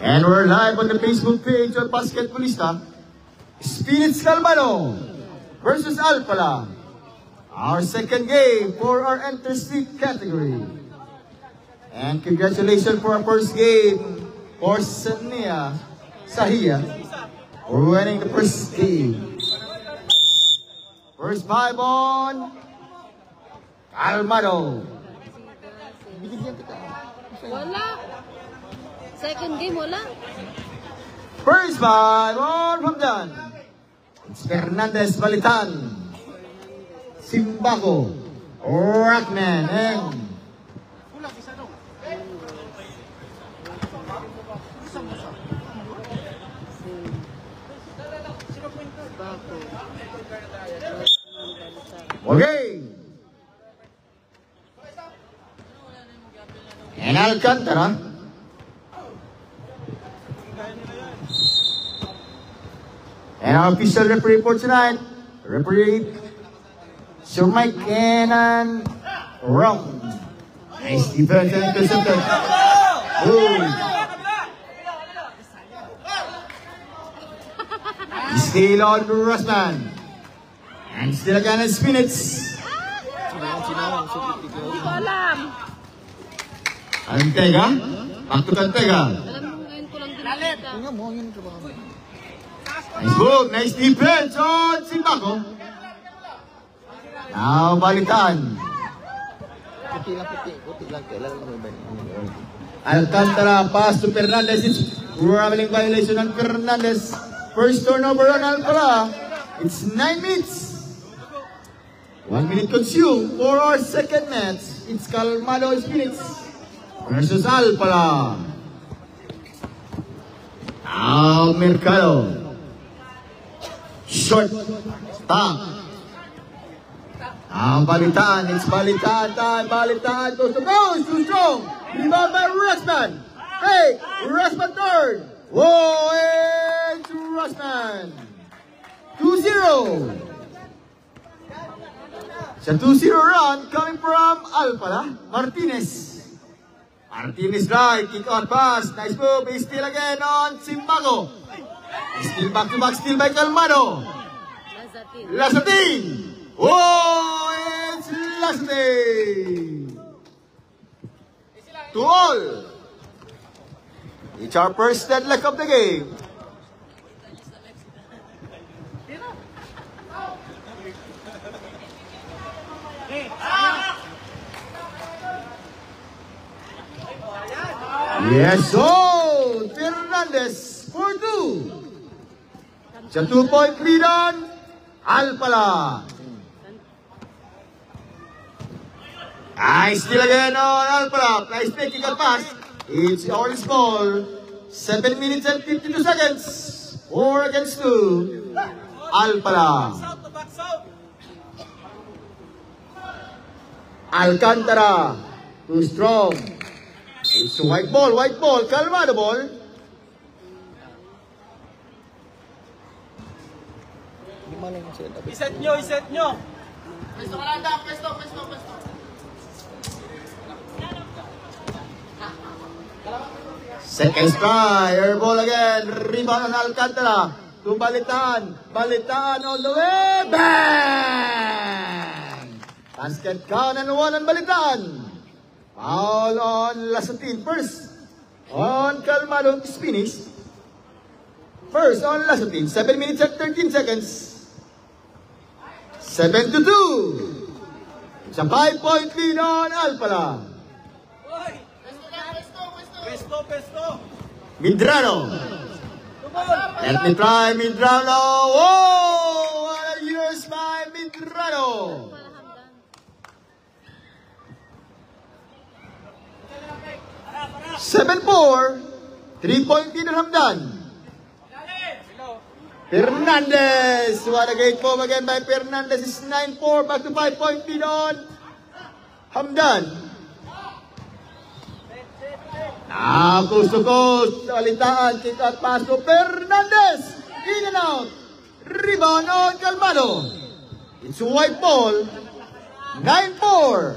And we're live on the Facebook page of Basketballista. Spirits Calmano versus Alpala. Our second game for our interstate category. And congratulations for our first game for Sania Sahia for winning the first game. First five on Calmano. Wala. Second game, wala. First five on from done. It's Fernandez Balitan. Simbaco. Rockman. And okay. And Alcantara. And our official referee for tonight, referee Sir Mike and Wrong. Nice defense and intercepted. Still on Rosman. And still again as minutes. Antega? Back to Antega. Nice move, nice defense on Simbaco. Now Balitan. Alcantara pass to Fernandez. It's traveling violation on Fernandez. First turnover on Alpala. It's 9 minutes. 1 minute consumed for our second match. It's Calmano Spirits versus Alpala. Now Mercado. Short. Stop. Balitan. It's Balitan time. Balitan goes to goal. Too strong. Rebound by Rosman. Hey, Rosman third. Whoa, it's Rosman. 2-0. It's a 2-0 run coming from Alpala. Martinez. Martinez right. Kick out pass. Nice move. He's still again on Simbaco. Still back to back. Still by Calmano. Lasatin. Oh, it's Lasatin. To all. It's our first deadlock of the game. Yes, so Fernandez for 2. It's a 2-point lead on Alpala. Still again on Alpala. Nice taking a pass. It's orange ball. 7 minutes and 52 seconds. 4 against 2. Alpala. Alcantara. Too strong. It's a white ball. Calmano ball. Iset nyo. Pesto ka lang, pesto. Second try, air ball again, rebound on Alcantara, to Balitan all the way, bang! Basket count and 1 on Balitan. Foul on Lasatin, first on Calmano, is finished. First on Lasatin, 7 minutes and 13 seconds. 7-2. It's a 5-point lead on Alpala. Pesto. Medrano. Let me try Medrano. Whoa! What a years by Medrano. Seven 4. 3-point lead on Hamdan. Fernandez. What a great move again by Fernandez. It's 9-4. Back to 5-point lead on Hamdan. Coast to coast. Balitaan. Kick out pass to Fernandez. In and out. Rebound on Calmano. It's a white ball. 9-4.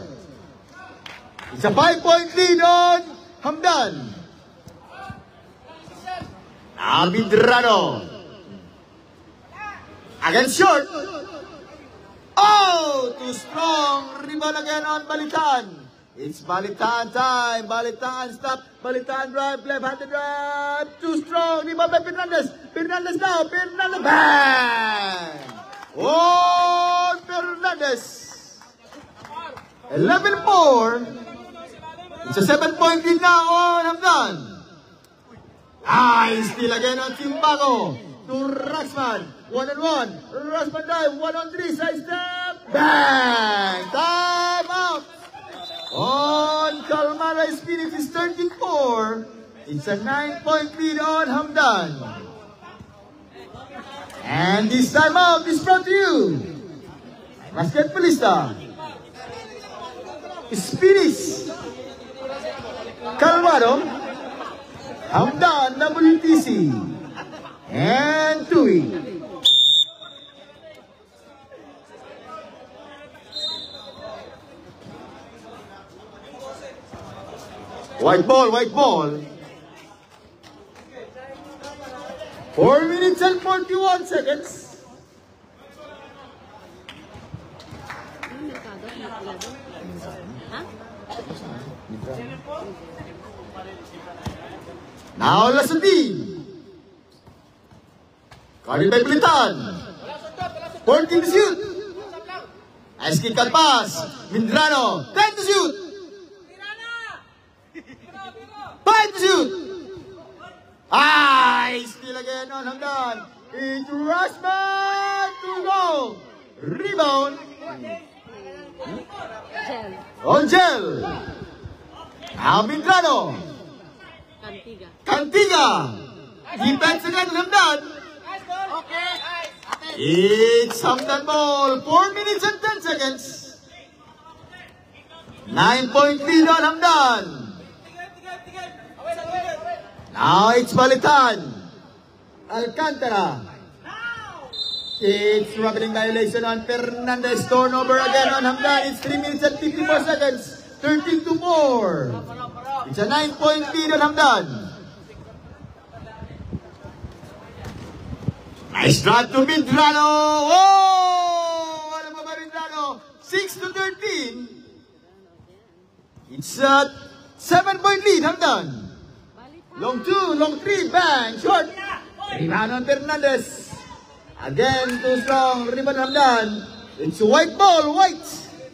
It's a 5-point lead on Hamdan. Abidrano. Against short. Oh, too strong. Rebound again on Balitaan. It's Balitaan time. Balitaan stop. Balitaan drive. Left-handed drive. Too strong. Rebound by Fernandez. Fernandez now. Fernandez. Bang! Oh, Fernandez. 11-4. It's a 7-point lead now on Hamdan. Still again on Timbago. To Raxman. 1-on-1. Raxman dive. 1-on-3. Side step. Bang! Time out. On Calmara Spirit is 13-4. It's a 9-point lead on Hamdan. And this time out is brought to you. Basketballista. Spirits. Calvaro. Hamdan WTC. And Tui. White ball, white ball. 4 minutes and 41 seconds. Now Lasundin. Carried by Balitaan. 14 to shoot. Ice kick and pass. Mindrano. 10 to shoot. 5 to shoot. Still again on Hamdan. It's Rashman to go. Rebound. On Gel. Now Mindrano. Cantiga. Defense again on Hamdan. It's Hamdan ball. 4 minutes and 10 seconds. 9-point lead on Hamdan. Now it's Balitaan. Alcantara. It's rubbing violation on Fernandez. Turnover again on Hamdan. It's 3 minutes and 54 seconds. 13-4. It's a 9-point lead on Hamdan. Nice drive to Mindrano. Oh! Ano ba Mindrano? 6-13. It's a 7-point lead, Hamdan. Long 2, long 3, bang, short. Rebound on Fernandez. Again, too strong. Rebound Hamdan. It's a white ball, white.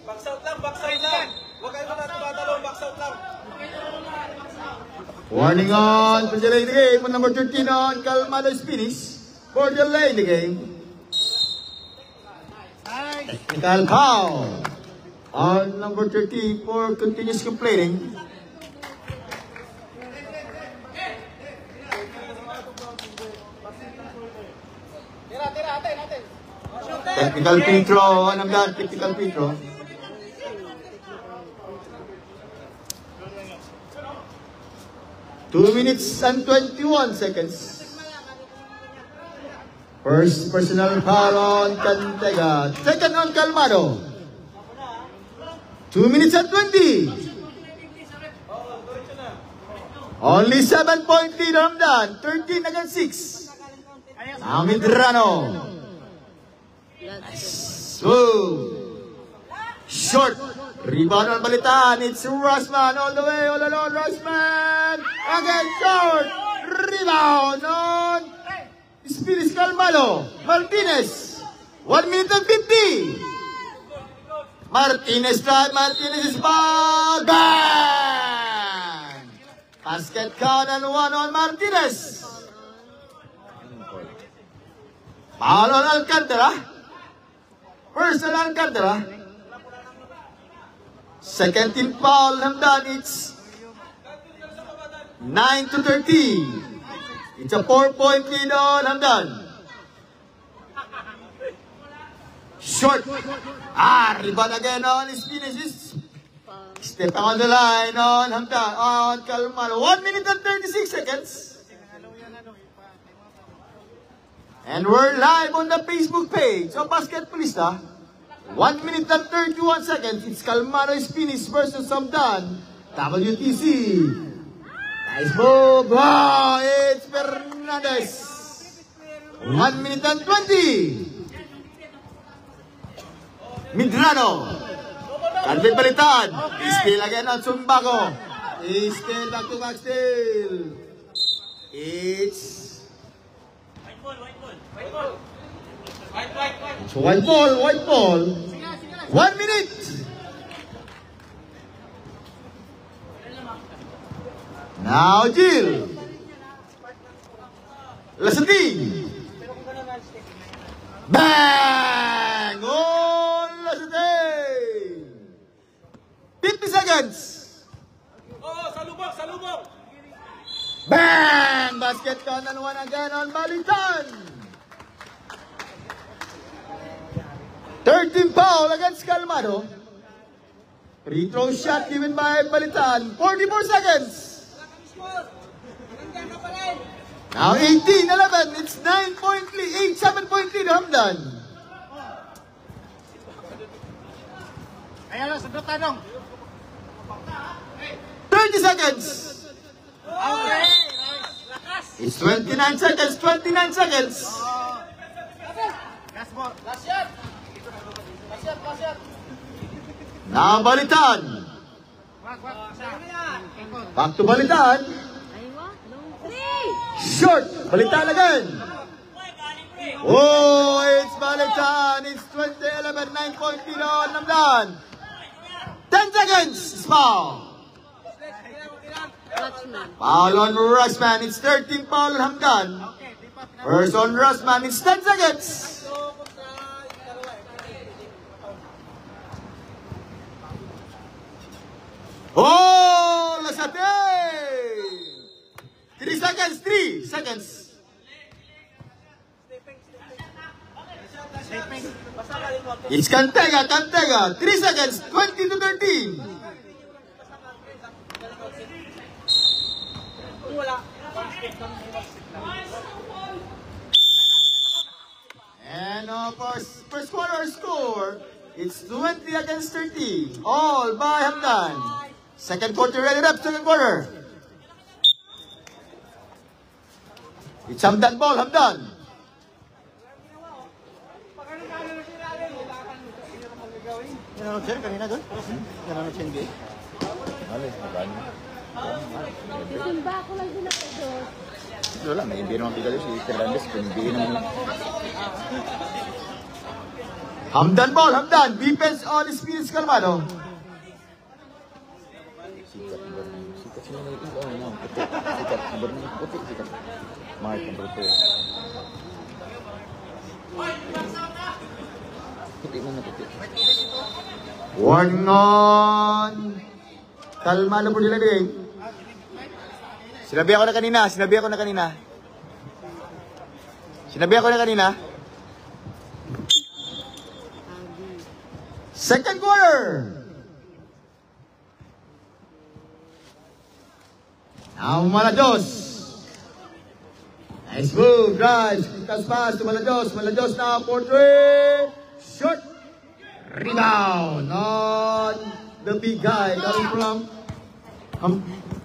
Box out lang, box out lang. Huwag kayo na tumatalong, box out lang. Warning on, for delay the game. Number 13 on, Calmado Spinis. For delay the game. Technical foul on number 30 for continuous complaining. Technical free throw on Hamdan, technical free throw. Two minutes and 21 seconds. First personal foul on Cantega. Second on Calmado. 2 minutes and 20. Only 7-point lead Hamdan. 13 against 6. Now Mindrano. Smooth. Short. Rebound on Balitaan. It's Rashman all the way, all alone. Rashman. Again short. Rebound on Spiris Calmado. Martinez. 1 minute and 50. Martinez drive. Martinez is ball. Bang! Basket count and 1 on Martinez. Foul on Alcantara. First on Alcantara. Second team foul Hamdan. It's 9-13. It's a 4-point lead on Hamdan. Short. Rebound again on his finishes. Step on the line on Hamdan. On Calmado. 1 minute and 36 seconds. And we're live on the Facebook page of Basketballista. 1 minute and 31 seconds. It's Calmado Spinis versus Hamdan. WTC. Nice move. Wow, it's Fernandez. Fernandez. 1 minute and 20. Medrano. Calvin Balitan. Steal again on Sumbago. Steal back to back steal. It's white ball. 1 minute. Now Jill. Lasati. Bang! On Lasati. 50 seconds. Oo, salubog. Bang! Basket count and one again on Balitan. 13 foul against Calmado. Free throw shot given by Balitan. 44 seconds. Now 18-11. It's 9-point lead. 7-point lead. Hamdan. Ayan lang, sagot tanong. 30 seconds. Okay. Lakas. It's 29 seconds. 29 seconds. Last ball. Last shot. Now Balitan. Back to Balitan. Aywa, long three. Short. Balitan again. Oh, it's Balitan. It's 20-11. 9-point lead on Hamdan. 10 seconds. Foul. Watchman. Foul on Rushman. It's 13 foul on Hamdan. First on Rushman. It's 10 seconds. Oh, Lasate! 3 seconds. 3 seconds. It's Cantega. 3 seconds. 20-13. And first quarter score, it's 20 against 13. All by Hamdan. Second quarter ready up. Second quarter. It's Hamdan ball. Hamdan. Nanonood siya kanina doon? Nanonood siya NBA? Mali, magkano? Simba ako lang din ako doon. Wala, may NBA naman pigalo si Fernandez. Kung NBA naman. Hamdan ball. Hamdan. Defense on Spirits Calmado. Sikat sila na ito. Ano, puti. Sikat. Number ng puti. Sikat. Mark, number 2. Puti mo na puti. Warning on Calmado po nila din. Sinabi ako na kanina. Second quarter. Now Malados. Nice move, drive. Quick pass to Malados. Malados now for 3. Short. Rebound on the big guy coming from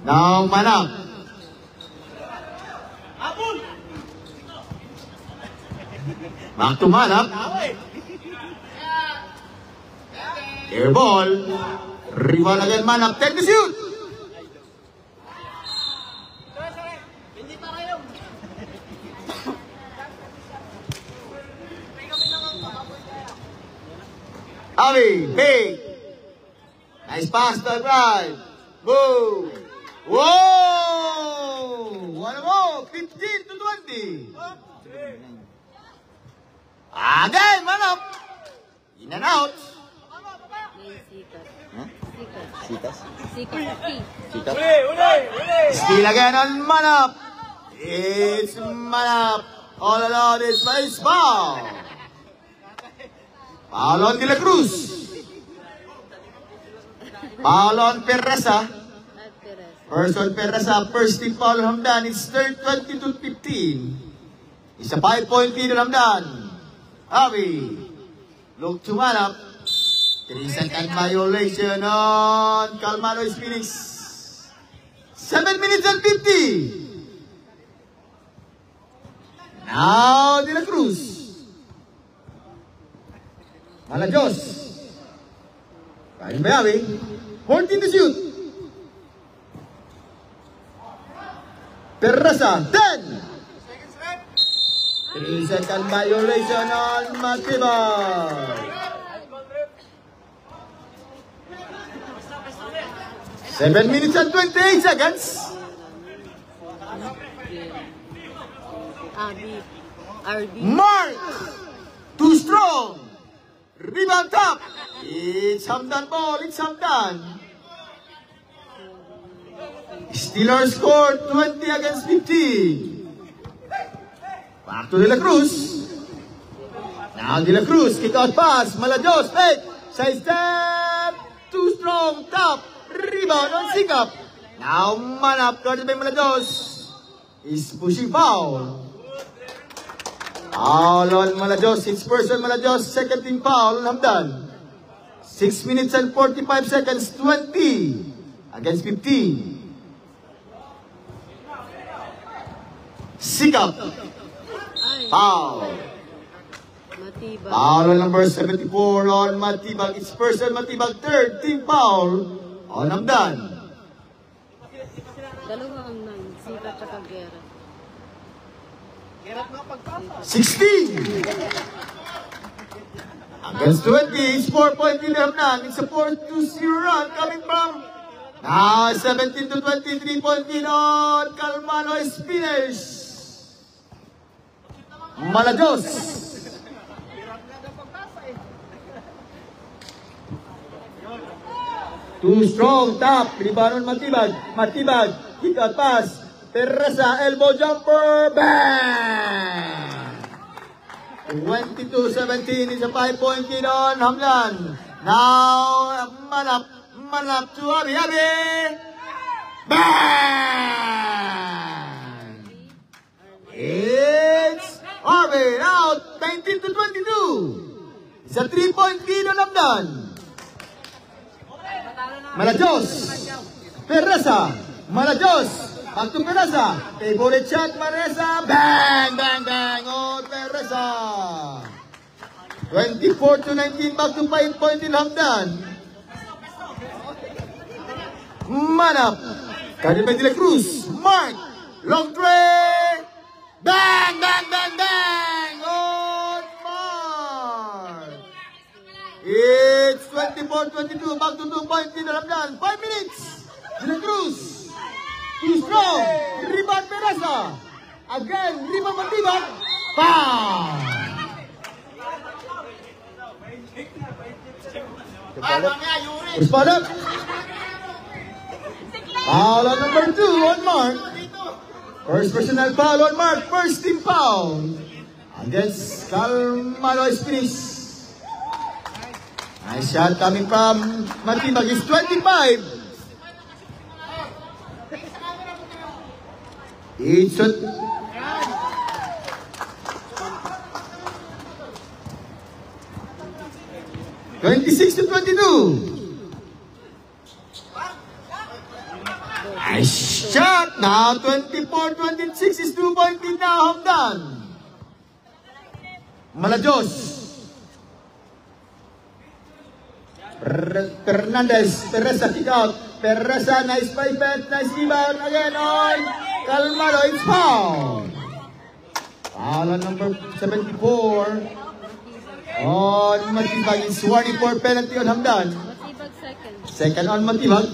now Manap. Back to Manap. Air ball. Rebound again Manap. Take the shoot. Avi, big. Nice pass to the right. Boom. Whoa! One more. 15-20. Again, Manap. In and out. May sikat. Huh? Sikat. Sitas? Sikat. Sitas? Steal again on Manap. It's Manap. All along this place. Foul. Foul on De La Cruz. Foul on Pereza. At Perez. First on Pereza. First team foul on Hamdan. It's 20-15. It's a 5-point lead on Hamdan. Avi. Look to Manap. 3-second violation on Calmado Phoenix. 7 minutes and 50. Now, De La Cruz. Malayos. Kain Bayawi. 14 to shoot. Perasa, 10. 3-second violation on Matibag. 7 minutes and 28 seconds. RB. Mark! Too strong. Rebound top. It's Hamdan ball. It's Hamdan. Steelers scored 20 against 15. Back to De La Cruz. Now De La Cruz. Kick out pass. Malayos. Fake. Side step. Too strong. Top. Rebound on Sikap. Now Manap. Guarded by Malayos. Is pushing foul. Foul on Malayos. 6 person Malayos. Second team foul on Hamdan. 6 minutes and 45 seconds. 20 against 15. Sikap. Foul. Matibag. Foul on number 74 on Matibag. It's person Matibag. Third team foul on Hamdan. Dalawa ang nine. Sika tsaka Gera. 16 against 20. It's 4-point lead Hamdan. It's a 4-2-0 run coming from now 17 to 20. 3-point lead on Calmano Spinners. Malayos. Too strong, top. Rebound on Matibag. Matibag. Kick out pass. Teresa, elbow jumper. Bang! 22-17 is a 5-point lead on Hamdan. Now, Manap to Abi. Bang! It's Arvin out. 19 to 22. It's a 3-point lead on Hamdan. Malayos. Teresa. Malayos. Back to Teresa. Favorite shot, Teresa. Bang, bang, bang. Oh, Teresa. 24 to 19. Back to 5-point in Hamdan. Manap. Carried by De La Cruz. Mark. Long tray. Bang, bang, bang, bang. Oh, Mark. It's 24-22. Back to 2-point in Hamdan. 5 minutes. De La Cruz. Too strong. Rebound Teresa. Again, rebound Matibag. Foul. Respond up. Foul on number 2 on Mark. First personal foul on Mark. First team foul against Calmano Spinners. Nice shot coming from Matibag. It's 25. It's a 26 to 22. Nice shot. Now 24-26 is 2-point lead now Hamdan. Malayos. Fernandez. Teresa kick out. Teresa nice pivot. Nice rebound again on Calmano. It's foul. Foul on number 74. On Matibag. It's warning for penalty on Hamdan. Matibag second. Second on Matibag.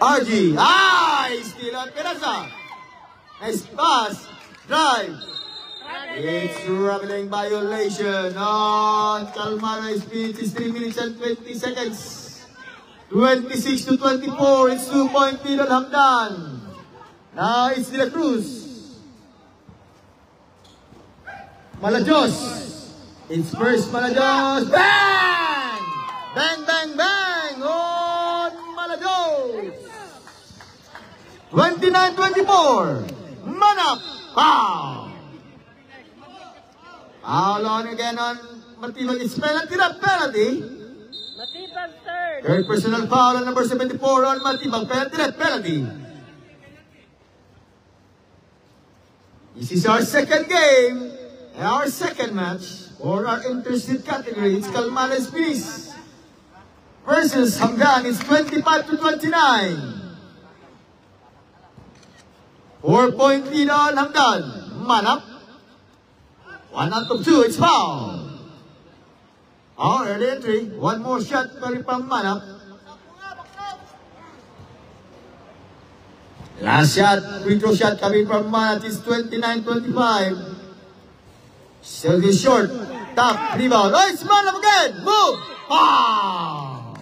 RG. Still on Teresa. Nice pass. Drive. It's traveling violation on Calmano Spinners. It's 3 minutes and 20 seconds. 26 to 24. It's 2-point lead on Hamdan. Now it's De La Cruz. Malayos. It's first Malayos. Bang! Bang, bang, bang! On Malayos. 29-24. Manap. Foul. Foul on again on Matibag. It's penalty, not penalty. Matibag third. Third personal foul on number 74 on Matibag. Penalty, not penalty. This is our second game, and our second match for our interested category. It's Calmano Spiris versus Hamdan. It's 25 to 29. 4-point lead on Hamdan. Manap. 1 out of 2. It's foul. Oh, early entry. One more shot coming from Manap. Last shot, free throw shot coming from Manap is 29-25. Still is short. Top rebound. Oh, it's Manap again. Move. Foul.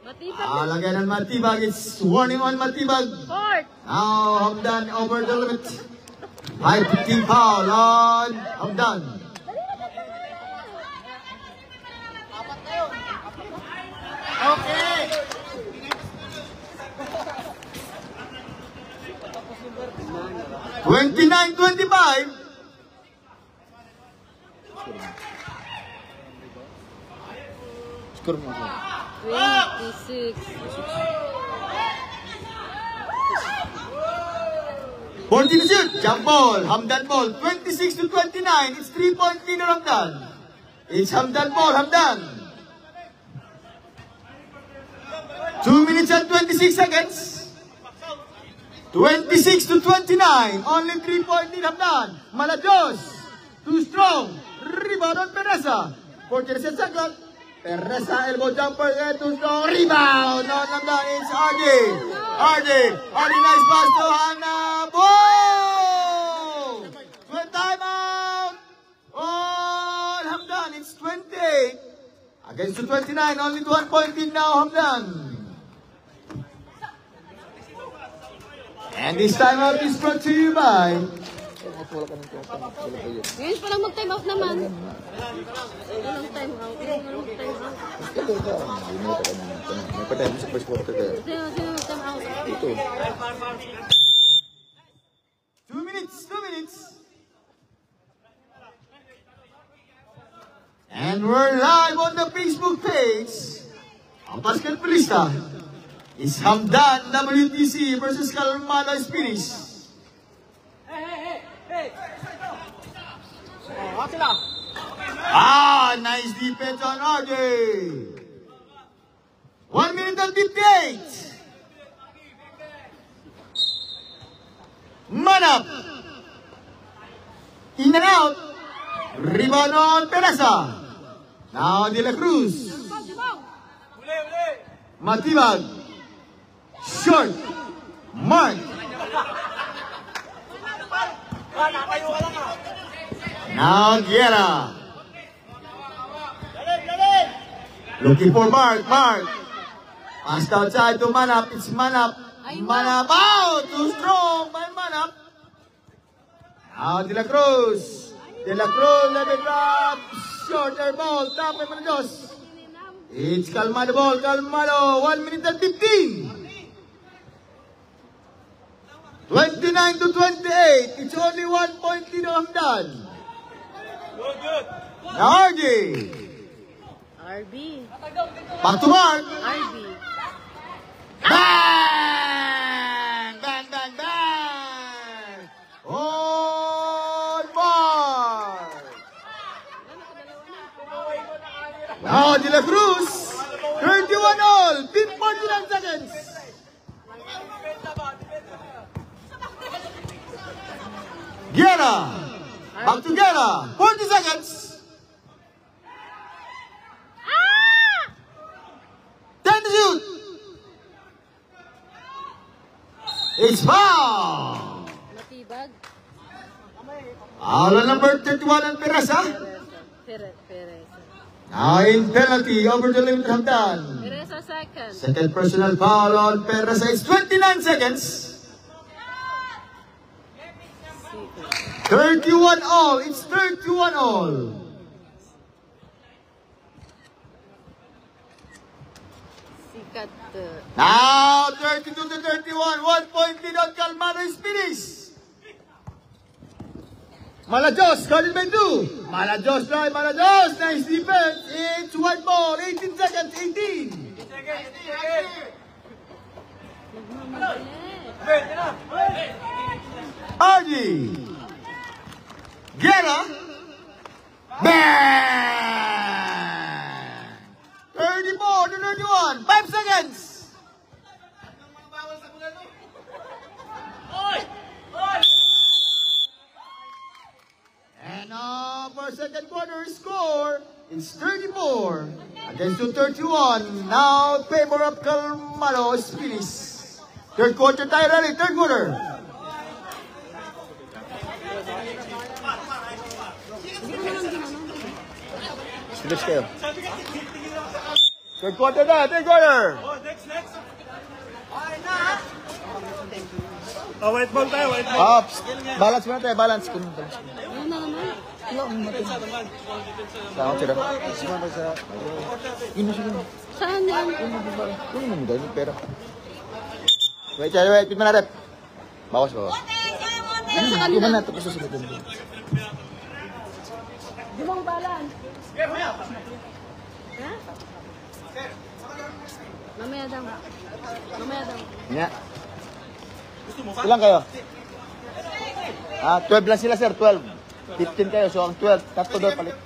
Matibag. Lagay ng Matibag. It's warning on Matibag. Court. Now Hamdan over the limit. 5-15 foul on Hamdan. Okay! 29-25. Score mo ako. 26. 14 to shoot. Jump ball. Hamdan ball. 26 to 29. It's 3-point lead on Hamdan. It's Hamdan ball. Hamdan. 2 minutes and 26 seconds. 26 to 29. Only 3-point lead Hamdan. Malajos. Too strong. Rebound on Pereza. 47 seconds. Pereza elbow jumper. Too strong. Rebound on Hamdan. It's RJ. RJ. RJ nice pass to Hana. Boom! Timeout. On Hamdan. It's 28. Against to 29. Only 1-point lead now Hamdan. And this timeout is brought to you by... Wala ka ng tuwang. Wala pa yun. Ngayon palang mag-time out naman. Walang time out. Walang time out. Ito ka. Limita ka naman. May patay mo sa first quarter ka. Sino mag-time out? Ito. 2 minutes, 2 minutes. And we're live on the Facebook page. Ang basketballista is Hamdan WTC versus Calmano Spiris. Nice defense on RJ. 1 minute and 58. Manap. In and out. Rebound on Pereza. Now De La Cruz. Matibag. Short. Mark. Now Guerra. Looking for Mark. Mark. Passed outside to Manap. It's Manap. Manap out. Too strong by Manap. Now De La Cruz. De La Cruz. Let it drop. Short air ball. Top by Manajos. It's Calmano ball. Calmano. 1 minute and 15. 29 to 28. It's only 1-point lead on Hamdan. Good. Now RJ. RB. Back to Mark. RB. Bang! Bang, bang, bang! On Mark. Now De La Cruz. 31 all. 49 seconds. Guerra. Back to Guerra. 40 seconds. 10 to shoot. It's foul. Matibag. Foul on number 31 on Pereza. Pereza. Now in penalty over the limit Hamdan. Pereza second. Second personal foul on Pereza. It's 29 seconds. 31 all. It's 31 all. Sikat. Now 32 to 31. 1-point lead on Calmano Spiris. Malajos, Colin Bendu. Malajos drive, Malajos. Nice defense. It's one ball. 18 seconds. 18. Nagmamali. RG. Guerra. Bang! 34 to 31. 5 seconds. And for second quarter score, it's 34 against 31. Now favor of Calmado Spinis. Third quarter tayo ready. Third quarter. Switch kayo. Third quarter na. Third quarter. Next. Oh, white ball tayo, white ball. Ops! Balance muna tayo, balance. Ano na naman? Sa ako sila. Sumama sa... Yun na siya. Saan yan? Kung naman dahil yung pera. Wait, pit mo na rep. Bawas. Sa Hindi kanila. na, tapos susunod din. Dimong balan. Ha? Mamaya daw. Nga. Ilang kayo? 12 lang sila sir, 12. 15 kayo, so ang 12. Tatlo doon palit.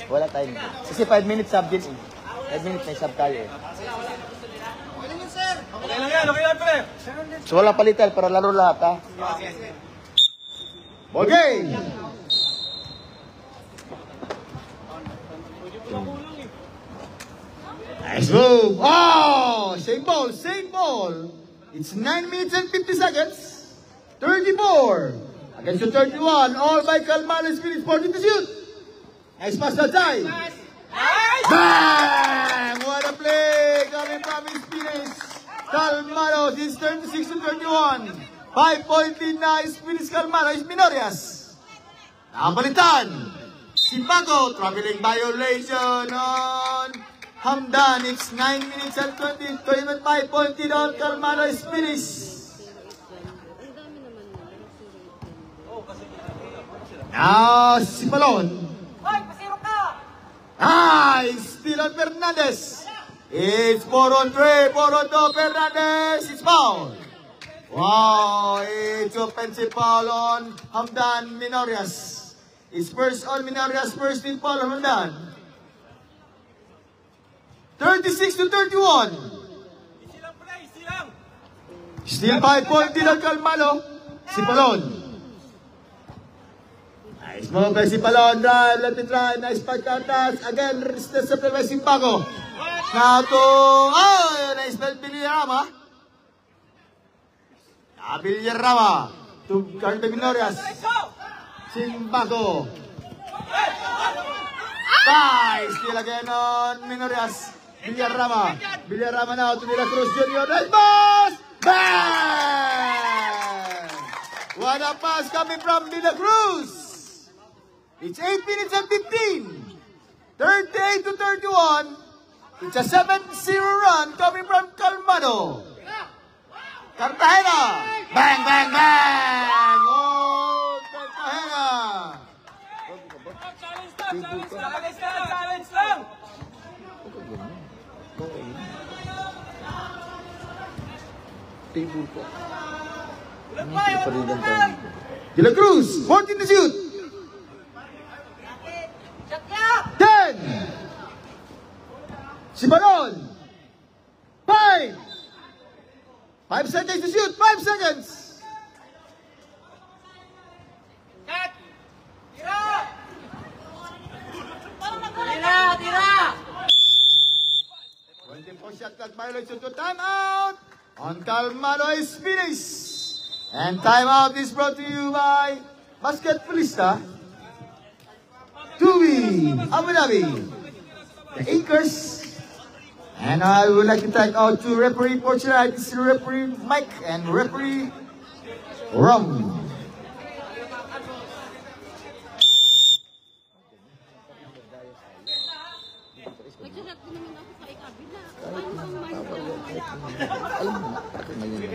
Wala time. Kasi 5 minutes sub din eh. 5 minutes may sub tayo eh. Okay lang yan, pre. So wala palitan para laro lahat ha. Ball game. Nice move. Oh, same ball. It's 9 minutes and 50 seconds. 34 against the 31. All by Calmado Spinis Sporting to shoot. Nice pass that time. Bang! What a play coming from Spinis. Calmado is 36 to 31. 5-point lead na Spinis Calmado is Minorias. Nakapalitan. Simpago, traveling violation on Hamdan. It's 9 minutes and 20, 5-point lead on Calmado Spinis. Now, si Palon. Nice! Still on Fernandez. It's 4-on-3, 4-on-2, Fernandez. It's foul. Wow, it's offensive foul on Hamdan Minorias. It's first on Minorias, first in foul on Hamdan. 36 to 31. Still 5-point lead on Calmado. Si Palon. Nice move by si Palon. Drive, let me try. Nice pass contest. Again, resisted by Simpago. Now to... Oh, nice ball Villarama. Villarama to Carter Minorias. Simpago. Nice. Still again on Minorias. Villarama now to De La Cruz Jr. Nice pass! Bang! What a pass coming from De La Cruz! It's 8 minutes and 15. 38 to 31. It's a 7-0 run coming from Calmado. Cartagena! Bang, bang, bang! Oh, Cartagena! Challenge lang! Table po. Hindi pa rin lang tayo. De La Cruz, 14 to shoot. 10. Si Balon. 5. 5 seconds to shoot. 5 seconds. Tira! 24 shot clock violation to timeout on Calmado Spinis. And timeout is brought to you by Basketballista, Tubi, Abu Dhabi, the Inkers. And I would like to thank our two referee for tonight. This is referee Mike and referee Rum. Nagsasak din naman ako sa ikabila. Ano bang mindset? Alam mo na. Ngayon.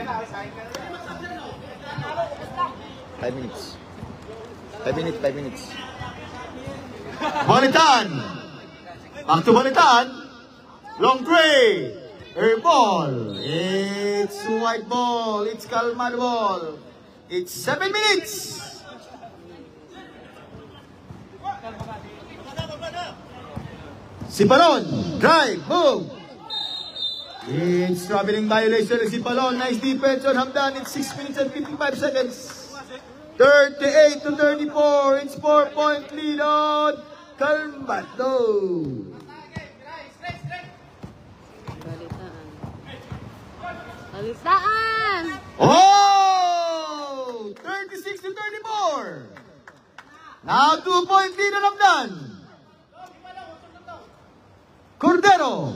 5 minutes. 5 minutes. Balitan. Back to Balitan. Long three. Air ball. It's white ball. It's Calmado ball. It's 7 minutes. Sipalon, drive, move. It's traveling violation of Sipalon. Nice defense on Hamdan. It's 6 minutes and 55 seconds. 38 to 34. It's 4-point lead on Calmado. Balitaan. Oh! 36 to 34. Now 2-point lead on Hamdan. Cordero.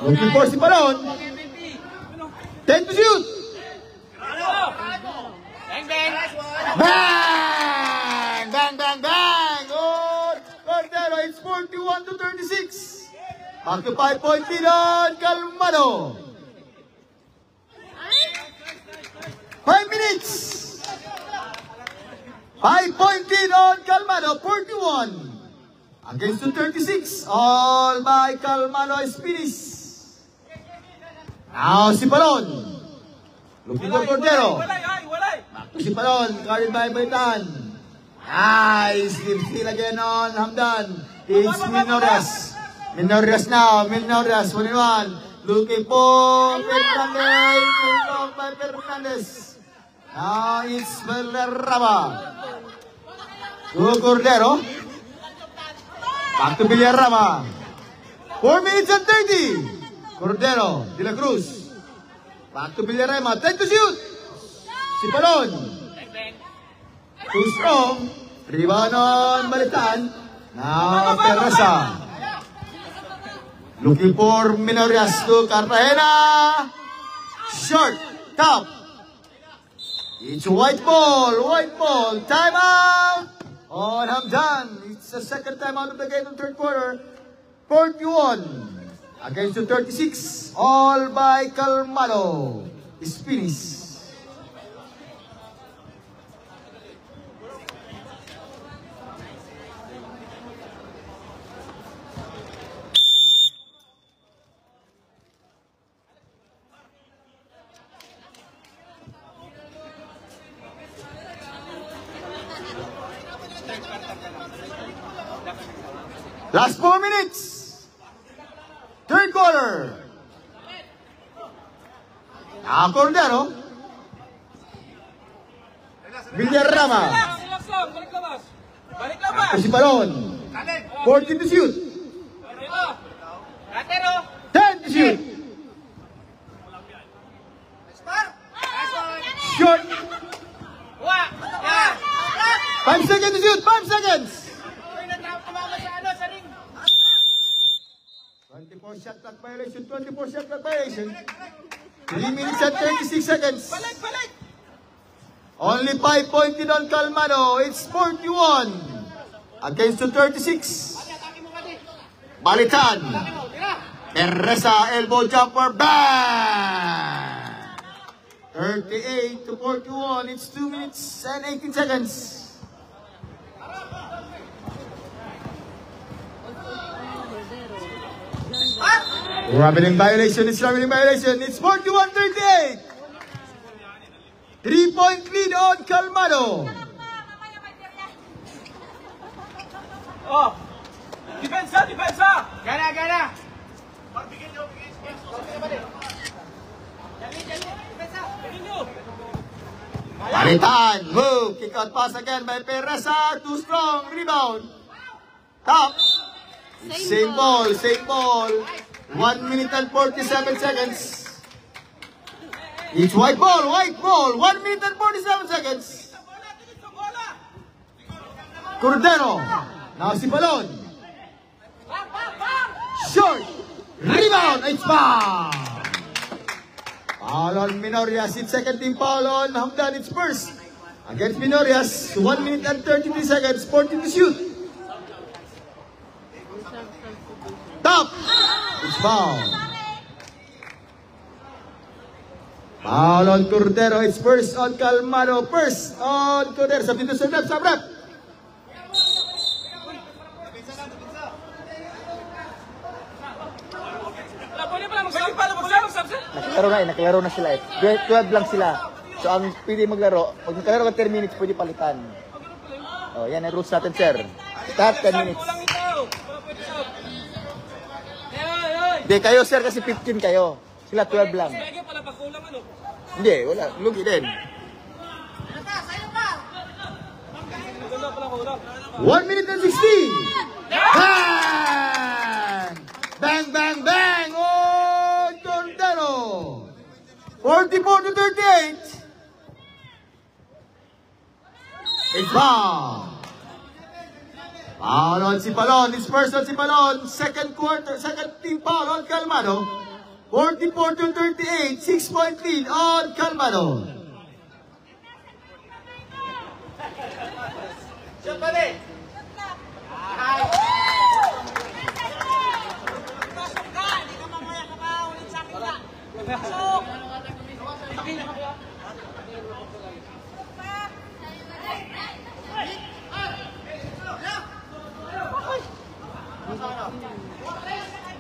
Looking for Sipalon. 10 to shoot. Bang, bang! Bang! Bang, bang, bang! Oh, Cordero, it's 41 to 36. Back to 5-point lead on Calmado. 5 minutes. 5-point lead on Calmado, 41. Against the 36. All by Calmado Espines. Now Sipalon. Looking for Cordero. Back to Sipalon. Carried by Baitan. Nice. Still again on Hamdan. It's Minorias. Minorias now. Minorias. 1-1. Looking for Fernandez. Long by Fernandez. Now it's Villarrama. To Cordero. Back to Villarrama. 4 minutes and 30. Cordero, De La Cruz. Back to Villarrama. 10 to shoot. Sipalon. Too strong. Rebound on Balitan. Now Teresa. Looking for Minorias to Cartagena. Short. Top. It's white ball. White ball. Time out. On Hamdan. It's the second time out of the game in the third quarter. 41. Against the 36, all by Calmado. Espines. Last 4 minutes. Third quarter. Now Cordero. Villarrama. Sipalon. 14 to shoot. 10 to shoot. Short. 5 seconds to shoot. 5 seconds. 24 shot clock violation, 24 shot clock violation. 3 minutes and 36 seconds. Only 5-point lead on Calmado. It's 41 against the 36. Balitan. Teresa, elbow jumper, bang! 38 to 41. It's 2 minutes and 18 seconds. Traveling violation, it's traveling violation. It's 41-38. 3-point lead on Calmado. Oh! Depensa, depensa! Gana, gana! Balitan, move, kick out pass again by Teresa. Too strong, rebound. Top. Same ball, same ball. 1 minute and 47 seconds. It's white ball, 1 minute and 47 seconds. Cordero. Now Sipalon. Short. Rebound. It's foul. Foul on Minorias. It's second team foul on Hamdan. It's first. Against Minorias. 1 minute and 33 seconds. 14 to shoot. Top. It's foul. Foul on Cordero. It's first on Calmado. First on Cordero. Substitute sa rep. naglaro na eh. Naglaro na sila eh. 12 lang sila. So, ang pwede maglaro, pag naglaro ka 10 minutes, pwede palitan. Oh, yan ang rules natin, sir. Start 10 minutes. Hindi, kayo, sir, kasi 15 kayo. Sila 12 lang. Hindi, wala. Lugi din. 1 minute and 16. Bang! Bang, bang, bang! Oh, Tondero! 44 to 38. It's foul. Foul on si Palon. It's first on si Palon. Second team foul on Calmado. 44 to 38. 6-point lead on Calmado.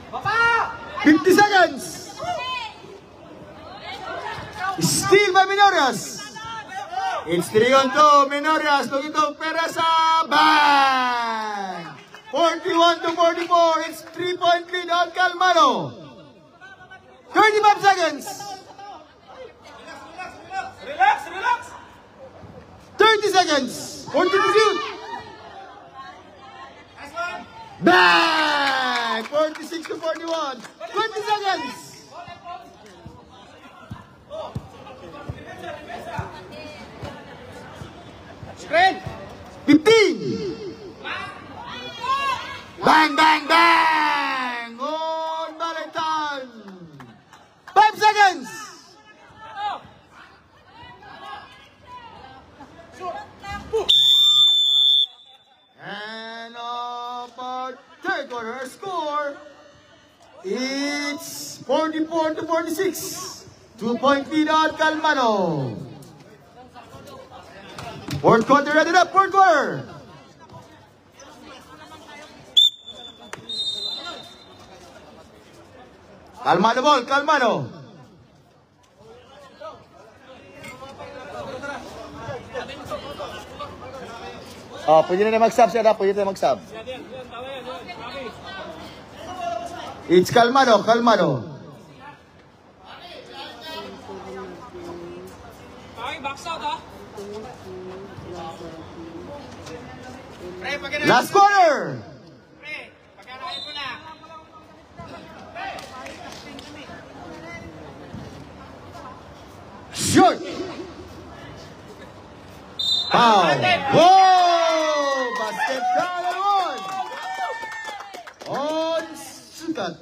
Papa! 50 seconds. Steal by Minorias. It's 3 on 2. Minorias. Look ito. Pereza. Bang! 41 to 44. It's 3-point lead on Calmado. 35 seconds. Relax, relax! 30 seconds. 40 to shoot. Bang! 46 to 41. 20 seconds. Screen! 15. Bang, bang, bang! On Balitan. 5 seconds. And third quarter score, it's 44 to 46. 2-point lead on Calmano. Fourth quarter, ready up, fourth quarter. Calmano ball, Calmano. Oh, pwede na mag-sub siya na. Pwede na mag-sub. It's Calmano, Calmano. Last quarter. Shoot. Foul. Whoa! Basket down and one. On Sikat.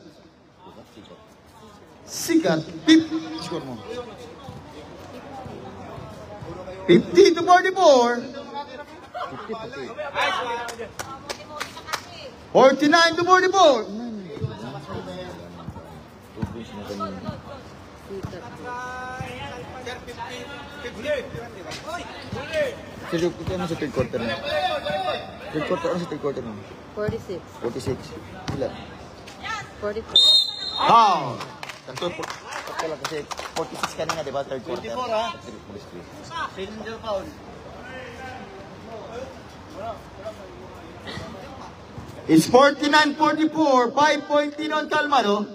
Sikat. 50 to 44. 49 to 44. Ito ano sa third quarter na? Third quarter, ano sa third quarter na? 46. 46. Ilan? 44. Foul. Ito lang kasi 46 kanina, di ba? Third quarter. 24 ha? 46. Cylinder foul. It's 49-44. 5-point lead on Calmano.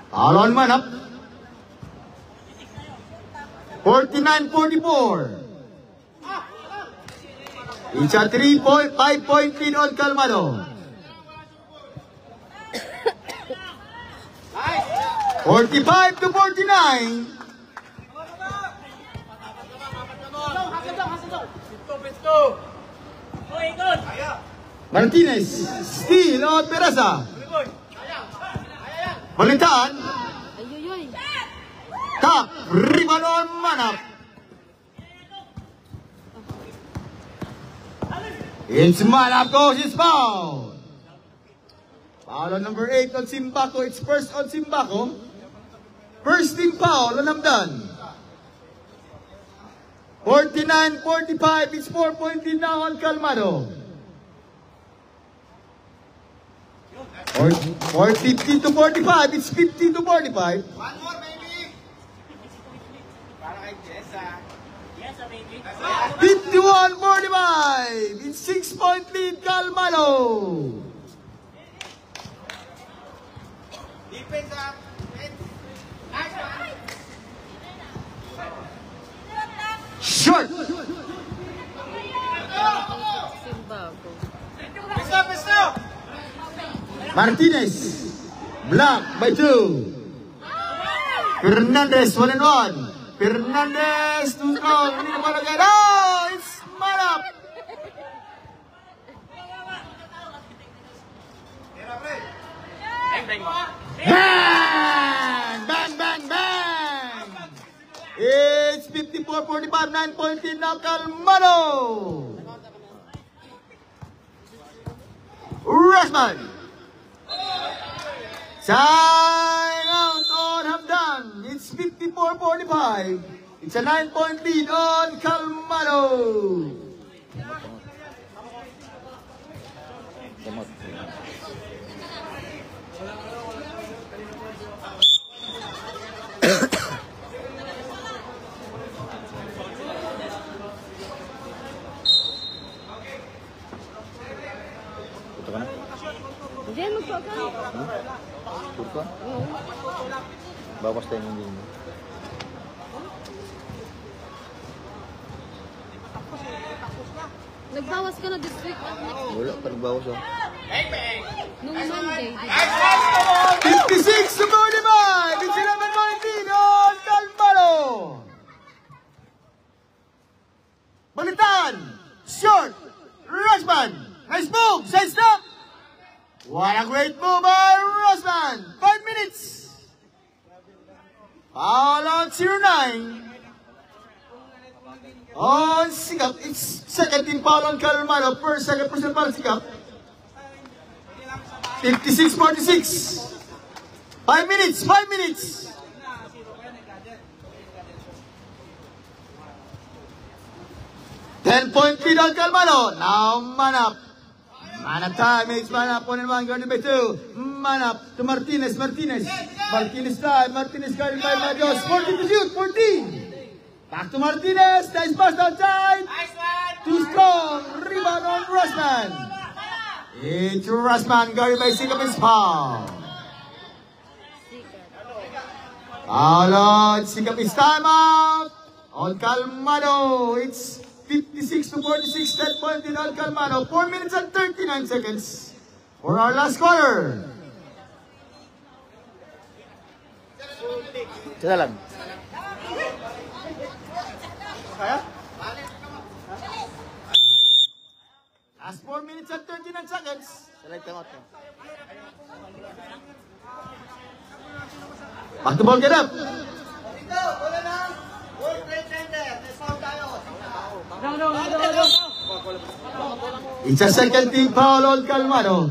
Foul on Manap. 49-44. It's a 5-point lead on Calmano. 45 to 49. Martinez, steal on Pereza. Balitaan. Ayuyoy. Tap, rebound on Manap. It's Manap goes his foul. Foul on number 8 on Simbaco. It's first on Simbaco. First team foul on Namdan. 49-45. It's 4-point lead now on Calmado. Or 50 to 45. It's 50 to 45. One more, baby. Para kay Jessa. Yes, baby. 51-45. It's 6-point lead, Calmano. Defense up. Nice one. Short. Simbago. Pista, pista. Martinez. Block by 2. Fernandez, 1-1. Fernandez, too strong. Hindi na palagay. Oh, it's Manap. Bang! Bang, bang, bang! It's 54-45, 9-point lead now, Calmano. Rashman. Sign out on Hamdan. It's 54-45. It's a 9-point lead on Calmano. Kamot. Ito ka na? Hindi, magpapakal. Sure ka? Oo. Bawas tayo yung game mo. Nagbawas ka na this week. Wala pa nagbawas oh. Nung Monday. Di ba? 56 to 45. It's 11-point lead on Calmano. Balitan. Short. Rashman. Nice move. Side stop. What a great move by Rashman. 5 minutes. Foul on 09. On Sikap. It's second team foul on Calmano. First, second person foul Sikap. 56-46. 5 minutes. 5 minutes. Ten-point lead on Calmano. Now Manap. Manap time. It's Manap. 1-1 guarded by 2. Manap to Martinez. Martinez. Martinez time. Martinez guarded by Majos. 14 to shoot. 14. Back to Martinez. Nice pass outside. Too strong. Rebound on Rosman. It's Rosman guarded by Sikap. It's foul. Foul on Sikap. It's time out. On Calmano. It's 56 to 46, 10-point in on Calmano. 4 minutes and 39 seconds for our last quarter. Sila lang. Last 4 minutes and 39 seconds. Sila yung timeout nyo. Back the ball, get up. It's a second team foul on Calmano.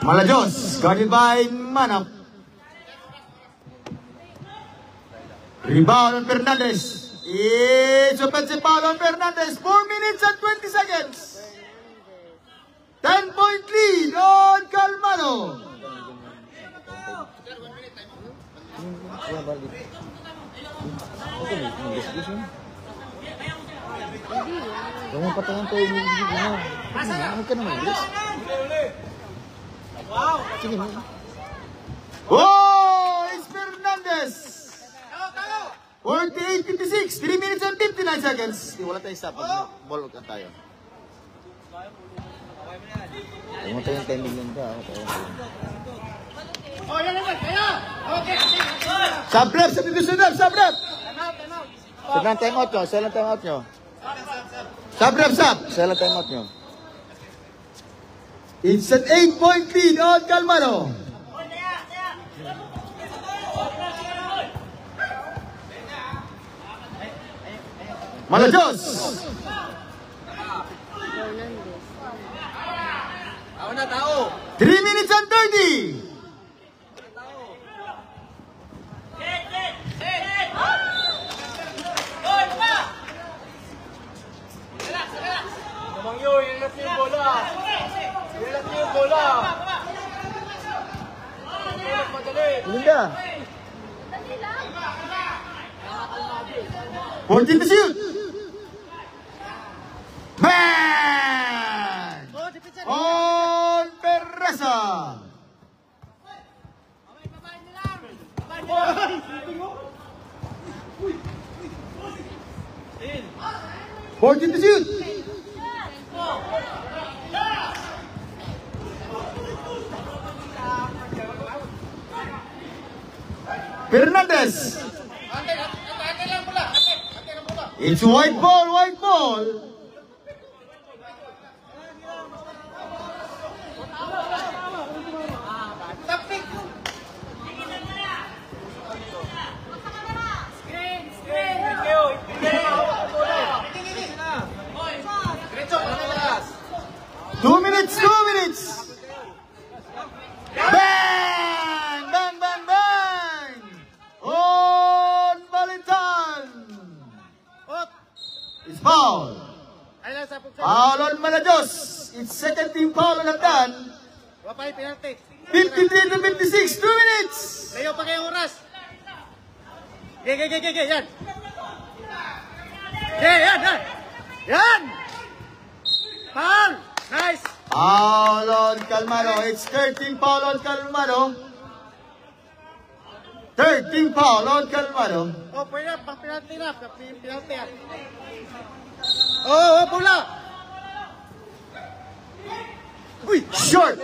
Malajos, guarded by Manap. Rebound on Fernandez. It's offensive foul on Fernandez. 4 minutes and 20 seconds. 10-point lead on Calmano. Wala balik. Ito may investigation. Huwag mo patangan tayo yung investigation mo. Huwag ka naman, Chris. Sige mo. Oh, it's Fernandez. 48-56. 3 minutes and 59 seconds. Wala tayo stop. Ball ka tayo. Huwag mo tayo yung timing yun ka. Sub-rep, substitution rep, sub-rep. Sila lang timeout nyo. Sila lang timeout nyo. Sub-rep, sub. Sila lang timeout nyo. It's an 8-point lead on Calmano. Malajos. Fernandez. 3 minutes and 30. Linda. 14 to shoot. Man! On Pereza. Fourteen to shoot. Fernandez. It's white ball, white ball. Two minutes. Bang! Bang, bang, bang! On Balitan. It's foul. Foul on Malayos. It's second team foul on Hagdan. 53 to 56, 2 minutes. Layo pa kayong oras. Yan. Yan. Foul. Nice. Foul on Calmado. It's 13 foul on Calmado. 13 foul on Calmado. Oh, pwede na. Pang-penalty na. Penalty yan. Oh, pula. Uy, short.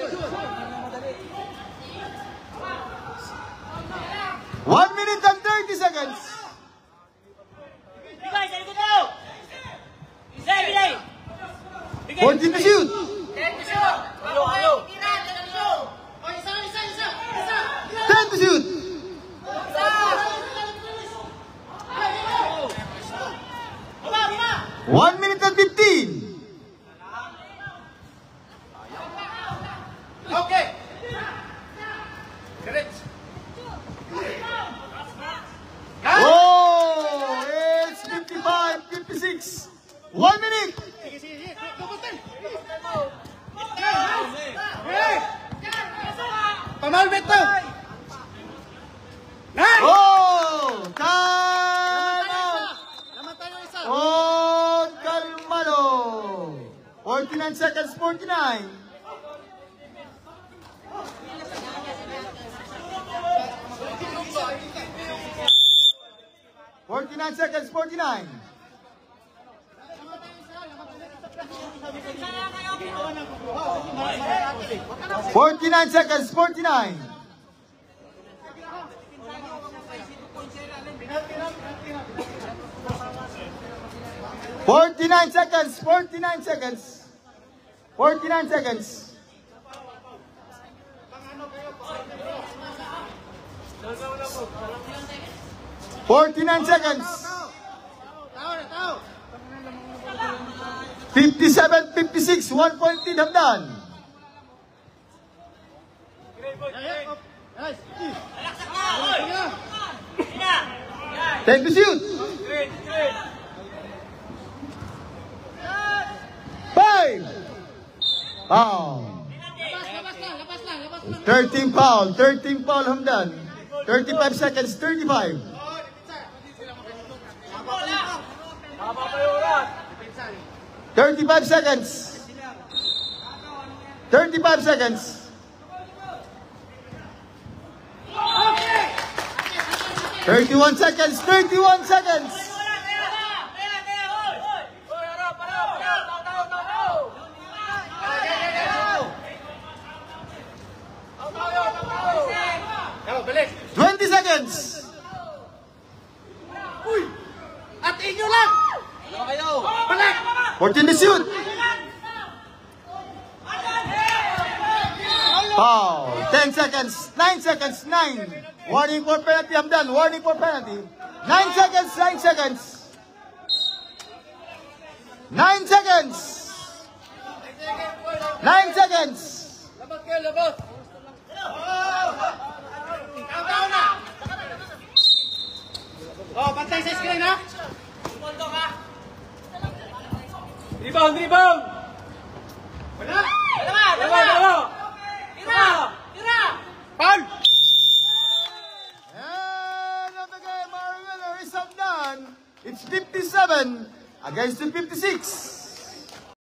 1 minute and 30 seconds. 14 to shoot. 10 to shoot. 1 minute and 15. Okay. Correct. Oh, it's 55, 56. 1 minute. Sige. Pamalbet to. Nice. Oh, time out. Naman tayo isa. On Calmado. 49 seconds, 49. 49 seconds, 49. 49 seconds, 49. 49 seconds, 49 seconds. 49 seconds. 49 seconds. 57, 56, 1 point lead Hagdan. Nice. 10 to shoot. 5. Foul. 13 foul. 13 foul Hagdan. 35 seconds. 35. 35 seconds. 35 seconds. 31 seconds. 31 seconds. Balik. 20 seconds. Uy! At inyo lang! Balik! 14 to shoot. Foul. 10 seconds. 9 seconds. 9. Warning for penalty. I'm done. Warning for penalty. 9 seconds. 9 seconds. 9 seconds. 9 seconds. Labas kayo, labas! Countdown na! Oh, pantay sa screen ha! Rebound! Wala! Dalawa! Tira! Foul! it's 57 against the 56.